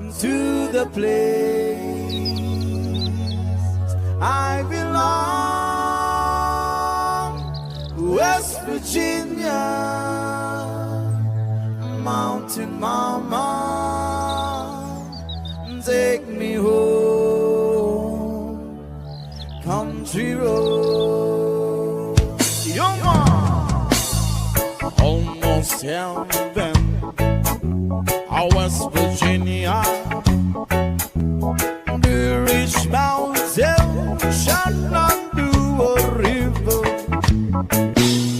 to the place I belong, West Virginia, Mountain Mama, take me home, country road. Your mom, almost heaven, West Virginia, the rich mountain shall not